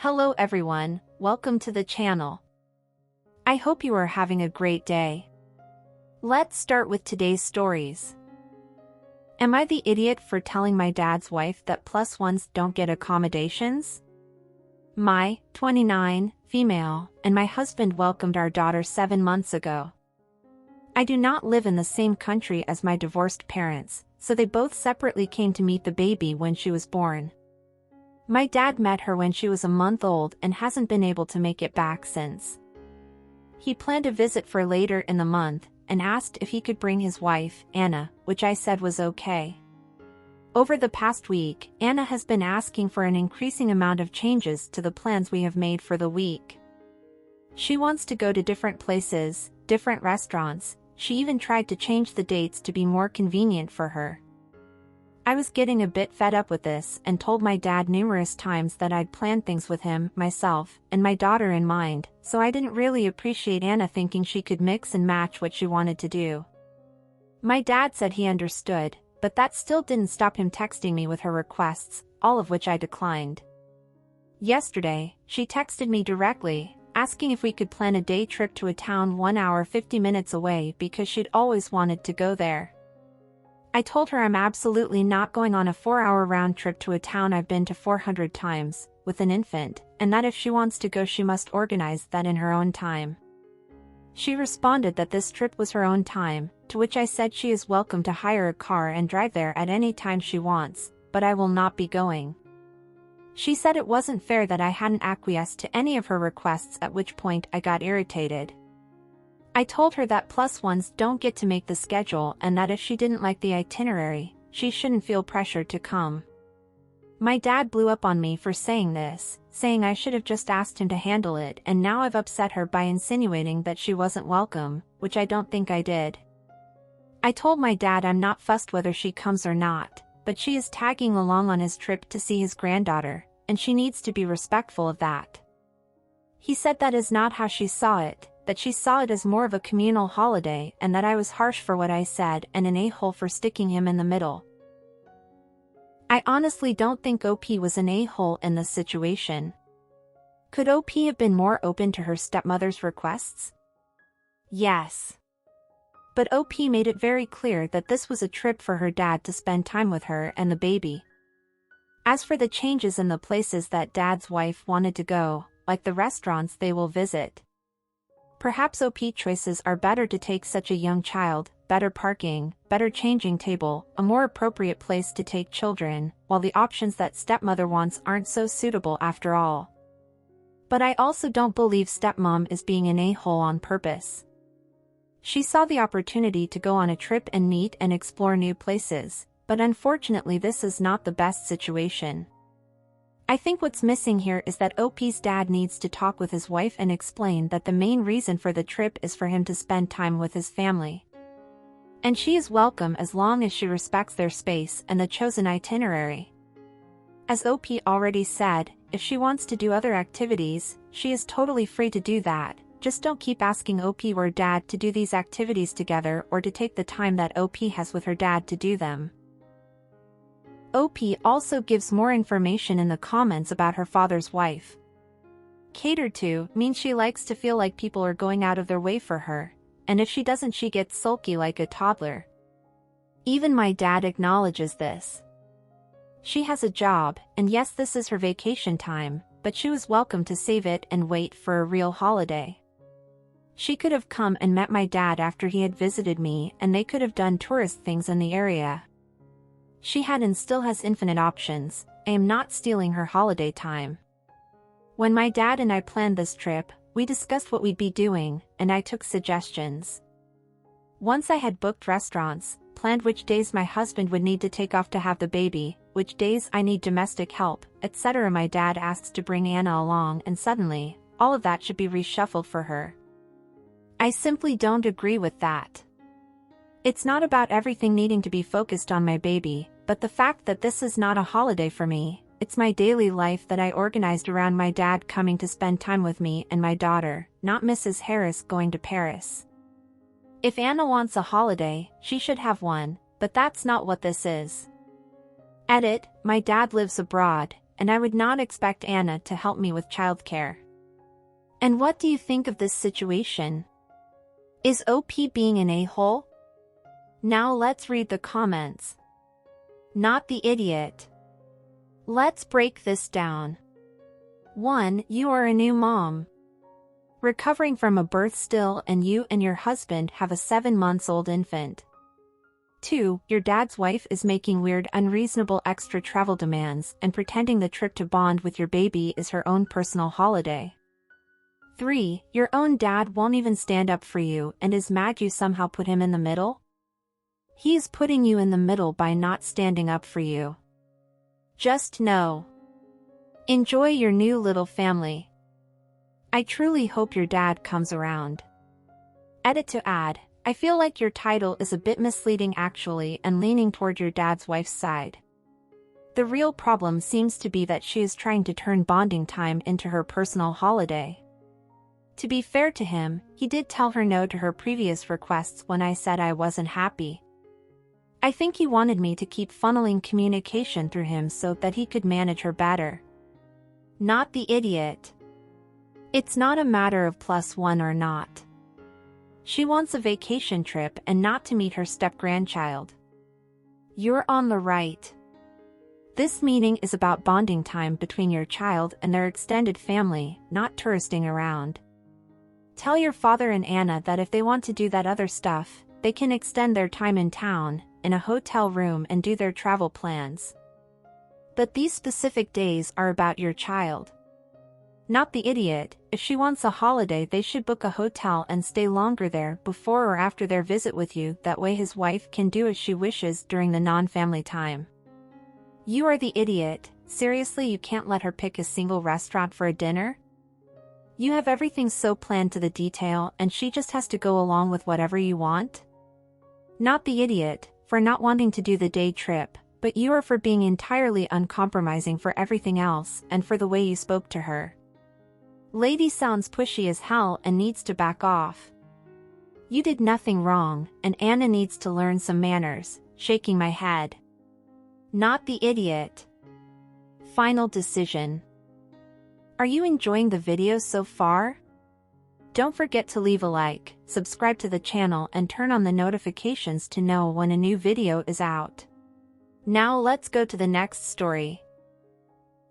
Hello everyone, welcome to the channel. I hope you are having a great day. Let's start with today's stories. Am I the idiot for telling my dad's wife that plus ones don't get accommodations? My, 29, female, and my husband welcomed our daughter 7 months ago. I do not live in the same country as my divorced parents, so they both separately came to meet the baby when she was born. My dad met her when she was a month old and hasn't been able to make it back since. He planned a visit for later in the month and asked if he could bring his wife, Anna, which I said was okay. Over the past week, Anna has been asking for an increasing amount of changes to the plans we have made for the week. She wants to go to different places, different restaurants. She even tried to change the dates to be more convenient for her. I was getting a bit fed up with this and told my dad numerous times that I'd planned things with him, myself, and my daughter in mind, so I didn't really appreciate Anna thinking she could mix and match what she wanted to do. My dad said he understood, but that still didn't stop him texting me with her requests, all of which I declined. Yesterday, she texted me directly, asking if we could plan a day trip to a town 1 hour 50 minutes away because she'd always wanted to go there. I told her I'm absolutely not going on a 4-hour round trip to a town I've been to 400 times, with an infant, and that if she wants to go she must organize that in her own time. She responded that this trip was her own time, to which I said she is welcome to hire a car and drive there at any time she wants, but I will not be going. She said it wasn't fair that I hadn't acquiesced to any of her requests, at which point I got irritated. I told her that plus ones don't get to make the schedule and that if she didn't like the itinerary, she shouldn't feel pressured to come. My dad blew up on me for saying this, saying I should have just asked him to handle it, and now I've upset her by insinuating that she wasn't welcome, which I don't think I did. I told my dad I'm not fussed whether she comes or not, but she is tagging along on his trip to see his granddaughter, and she needs to be respectful of that. He said that is not how she saw it, that she saw it as more of a communal holiday and that I was harsh for what I said and an a-hole for sticking him in the middle. I honestly don't think OP was an a-hole in this situation. Could OP have been more open to her stepmother's requests? Yes. But OP made it very clear that this was a trip for her dad to spend time with her and the baby. As for the changes in the places that dad's wife wanted to go, like the restaurants they will visit, perhaps OP choices are better to take such a young child, better parking, better changing table, a more appropriate place to take children, while the options that stepmother wants aren't so suitable after all. But I also don't believe stepmom is being an a-hole on purpose. She saw the opportunity to go on a trip and meet and explore new places, but unfortunately this is not the best situation. I think what's missing here is that OP's dad needs to talk with his wife and explain that the main reason for the trip is for him to spend time with his family. And she is welcome as long as she respects their space and the chosen itinerary. As OP already said, if she wants to do other activities, she is totally free to do that, just don't keep asking OP or dad to do these activities together or to take the time that OP has with her dad to do them. OP also gives more information in the comments about her father's wife. Catered to means she likes to feel like people are going out of their way for her, and if she doesn't she gets sulky like a toddler. Even my dad acknowledges this. She has a job, and yes, this is her vacation time, but she was welcome to save it and wait for a real holiday. She could have come and met my dad after he had visited me and they could have done tourist things in the area. She had and still has infinite options. I am not stealing her holiday time. When my dad and I planned this trip, we discussed what we'd be doing, and I took suggestions. Once I had booked restaurants, planned which days my husband would need to take off to have the baby, which days I need domestic help, etc. My dad asks to bring Anna along and suddenly, all of that should be reshuffled for her. I simply don't agree with that. It's not about everything needing to be focused on my baby, but the fact that this is not a holiday for me, it's my daily life that I organized around my dad coming to spend time with me and my daughter, not Mrs. Harris going to Paris. If Anna wants a holiday, she should have one, but that's not what this is. Edit, my dad lives abroad, and I would not expect Anna to help me with childcare. And what do you think of this situation? Is OP being an a-hole? Now let's read the comments. Not the idiot. Let's break this down. 1. You are a new mom, recovering from a birth still, and you and your husband have a 7-month-old infant. 2. Your dad's wife is making weird, unreasonable extra travel demands and pretending the trip to bond with your baby is her own personal holiday. 3. Your own dad won't even stand up for you and is mad you somehow put him in the middle. He's putting you in the middle by not standing up for you. Just know. Enjoy your new little family. I truly hope your dad comes around. Edit to add, I feel like your title is a bit misleading actually and leaning toward your dad's wife's side. The real problem seems to be that she is trying to turn bonding time into her personal holiday. To be fair to him, he did tell her no to her previous requests when I said I wasn't happy. I think he wanted me to keep funneling communication through him so that he could manage her better. Not the idiot. It's not a matter of +1 or not. She wants a vacation trip and not to meet her step-grandchild. You're on the right. This meeting is about bonding time between your child and their extended family, not touristing around. Tell your father and Anna that if they want to do that other stuff, they can extend their time in town, in a hotel room, and do their travel plans. But these specific days are about your child. Not the idiot. If she wants a holiday, they should book a hotel and stay longer there before or after their visit with you, that way his wife can do as she wishes during the non-family time. You are the idiot. Seriously, you can't let her pick a single restaurant for a dinner? You have everything so planned to the detail and she just has to go along with whatever you want? Not the idiot, for not wanting to do the day trip, but you are for being entirely uncompromising for everything else and for the way you spoke to her. Lady sounds pushy as hell and needs to back off. You did nothing wrong, and Anna needs to learn some manners, shaking my head. Not the idiot. Final decision. Are you enjoying the video so far? Don't forget to leave a like, subscribe to the channel and turn on the notifications to know when a new video is out. Now let's go to the next story.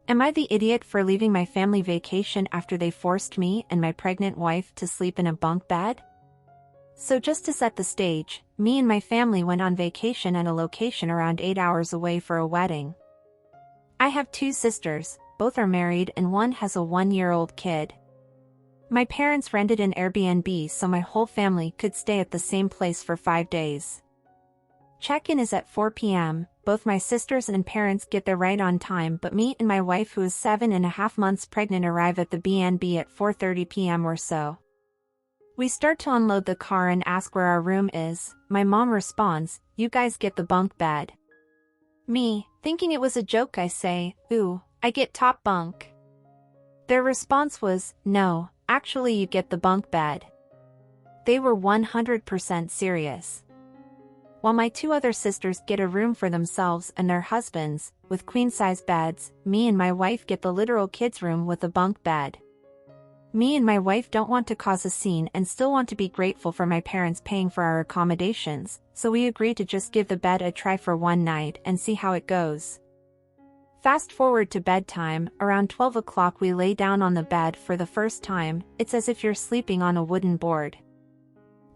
Am I the idiot for leaving my family vacation after they forced me and my pregnant wife to sleep in a bunk bed? So just to set the stage, me and my family went on vacation at a location around 8 hours away for a wedding. I have 2 sisters, both are married and one has a 1-year-old kid. My parents rented an Airbnb so my whole family could stay at the same place for 5 days. Check-in is at 4 p.m., both my sisters and parents get there right on time, but me and my wife, who is 7.5 months pregnant, arrive at the B&B at 4:30 p.m. or so. We start to unload the car and ask where our room is. My mom responds, "You guys get the bunk bed." Me, thinking it was a joke, I say, "Ooh, I get top bunk." Their response was, "No, actually you get the bunk bed." They were 100% serious. While my 2 other sisters get a room for themselves and their husbands, with queen-size beds, me and my wife get the literal kids' room with a bunk bed. Me and my wife don't want to cause a scene and still want to be grateful for my parents paying for our accommodations, so we agree to just give the bed a try for one night and see how it goes. Fast forward to bedtime, around 12 o'clock we lay down on the bed for the first time. It's as if you're sleeping on a wooden board.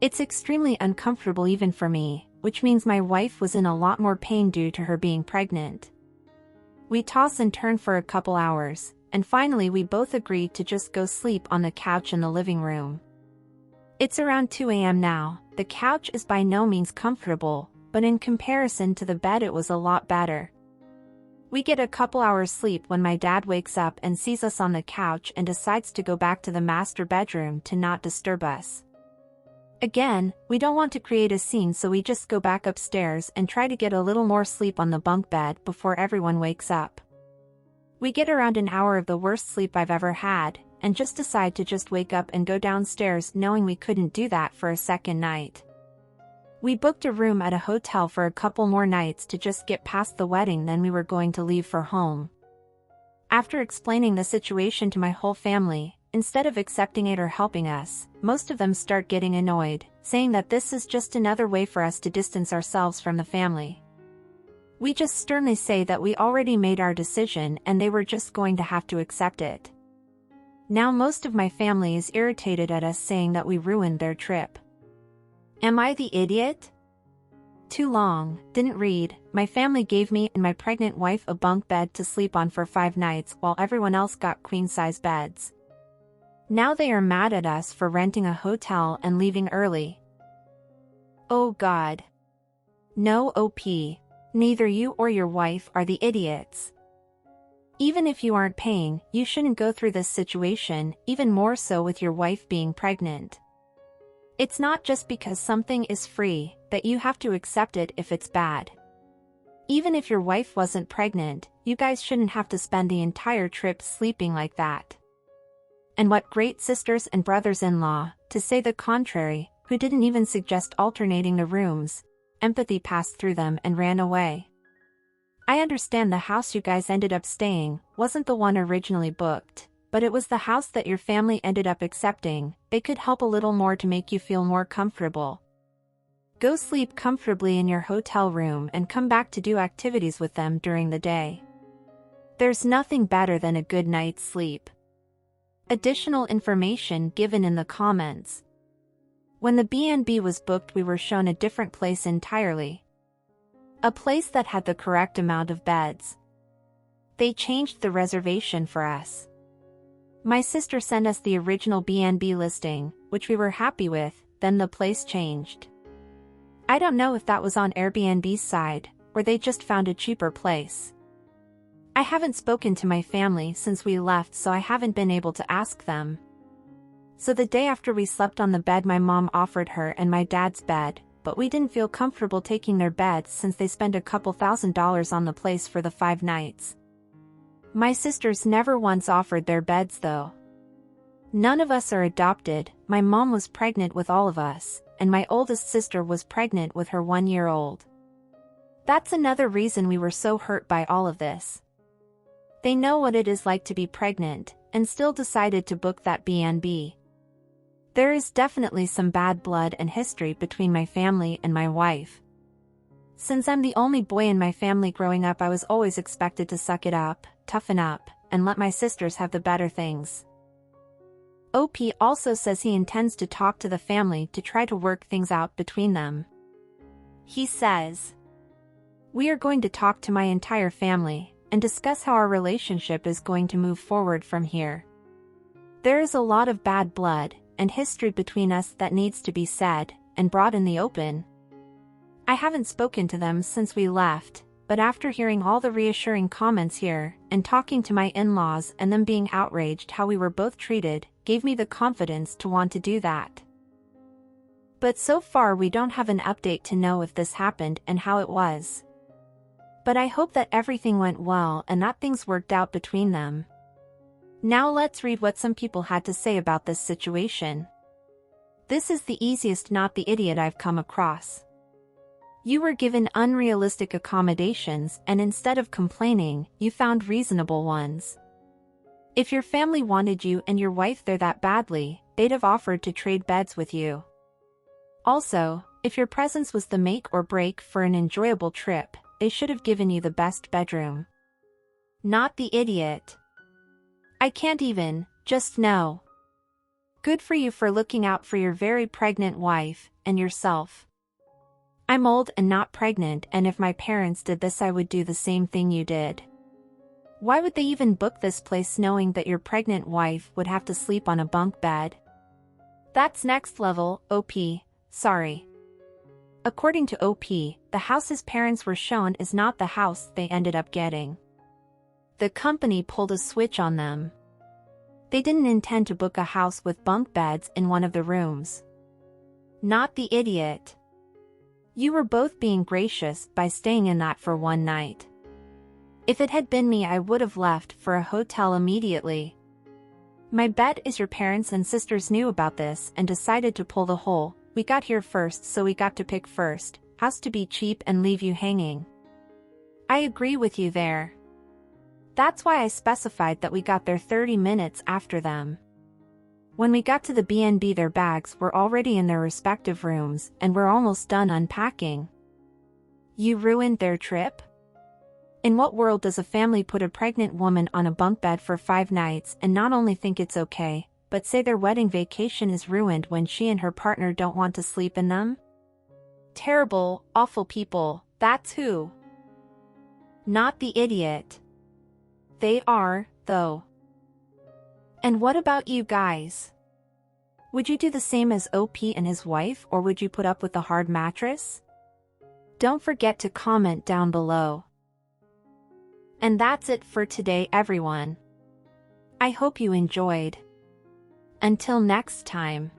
It's extremely uncomfortable even for me, which means my wife was in a lot more pain due to her being pregnant. We toss and turn for a couple hours, and finally we both agree to just go sleep on the couch in the living room. It's around 2 a.m. now. The couch is by no means comfortable, but in comparison to the bed it was a lot better. We get a couple hours sleep when my dad wakes up and sees us on the couch and decides to go back to the master bedroom to not disturb us. Again, we don't want to create a scene, so we just go back upstairs and try to get a little more sleep on the bunk bed before everyone wakes up. We get around an hour of the worst sleep I've ever had, and just decide to just wake up and go downstairs, knowing we couldn't do that for a second night. We booked a room at a hotel for a couple more nights to just get past the wedding, then we were going to leave for home. After explaining the situation to my whole family, instead of accepting it or helping us, most of them start getting annoyed, saying that this is just another way for us to distance ourselves from the family. We just sternly say that we already made our decision and they were just going to have to accept it. Now most of my family is irritated at us saying that we ruined their trip. Am I the idiot? Too long, didn't read. My family gave me and my pregnant wife a bunk bed to sleep on for 5 nights while everyone else got queen-size beds. Now they are mad at us for renting a hotel and leaving early. Oh God. No, OP. Neither you or your wife are the idiots. Even if you aren't paying, you shouldn't go through this situation, even more so with your wife being pregnant. It's not just because something is free that you have to accept it if it's bad. Even if your wife wasn't pregnant, you guys shouldn't have to spend the entire trip sleeping like that. And what great sisters and brothers-in-law, to say the contrary, who didn't even suggest alternating the rooms. Empathy passed through them and ran away. I understand the house you guys ended up staying wasn't the one originally booked, but it was the house that your family ended up accepting. They could help a little more to make you feel more comfortable. Go sleep comfortably in your hotel room and come back to do activities with them during the day. There's nothing better than a good night's sleep. Additional information given in the comments. When the B&B was booked, we were shown a different place entirely. A place that had the correct amount of beds. They changed the reservation for us. My sister sent us the original B&B listing, which we were happy with, then the place changed. I don't know if that was on Airbnb's side, or they just found a cheaper place. I haven't spoken to my family since we left, so I haven't been able to ask them. So the day after we slept on the bed my mom offered her and my dad's bed, but we didn't feel comfortable taking their beds since they spent a couple $1,000s on the place for the 5 nights. My sisters never once offered their beds though. None of us are adopted. My mom was pregnant with all of us, and my oldest sister was pregnant with her 1-year-old. That's another reason we were so hurt by all of this. They know what it is like to be pregnant, and still decided to book that B&B. There is definitely some bad blood and history between my family and my wife. Since I'm the only boy in my family growing up, I was always expected to suck it up, toughen up, and let my sisters have the better things. OP also says he intends to talk to the family to try to work things out between them. He says, "We are going to talk to my entire family and discuss how our relationship is going to move forward from here. There is a lot of bad blood and history between us that needs to be said and brought in the open." I haven't spoken to them since we left, but after hearing all the reassuring comments here and talking to my in-laws and them being outraged how we were both treated, gave me the confidence to want to do that. But so far we don't have an update to know if this happened and how it was. But I hope that everything went well and that things worked out between them. Now let's read what some people had to say about this situation. This is the easiest not the idiot I've come across. You were given unrealistic accommodations and instead of complaining, you found reasonable ones. If your family wanted you and your wife there that badly, they'd have offered to trade beds with you. Also, if your presence was the make or break for an enjoyable trip, they should have given you the best bedroom. Not the idiot. I can't even, just know. Good for you for looking out for your very pregnant wife, and yourself. I'm old and not pregnant, and if my parents did this I would do the same thing you did. Why would they even book this place knowing that your pregnant wife would have to sleep on a bunk bed? That's next level, OP, sorry. According to OP, the house his parents were shown is not the house they ended up getting. The company pulled a switch on them. They didn't intend to book a house with bunk beds in one of the rooms. Not the idiot. You were both being gracious by staying in that for one night. If it had been me I would have left for a hotel immediately. My bet is your parents and sisters knew about this and decided to pull the whole, "We got here first so we got to pick first" house to be cheap and leave you hanging. I agree with you there. That's why I specified that we got there 30 minutes after them. When we got to the B&B, their bags were already in their respective rooms and we're almost done unpacking. You ruined their trip? In what world does a family put a pregnant woman on a bunk bed for 5 nights and not only think it's okay, but say their wedding vacation is ruined when she and her partner don't want to sleep in them? Terrible, awful people, that's who. Not the idiot. They are, though. And what about you guys? Would you do the same as OP and his wife, or would you put up with a hard mattress? Don't forget to comment down below. And that's it for today, everyone. I hope you enjoyed. Until next time.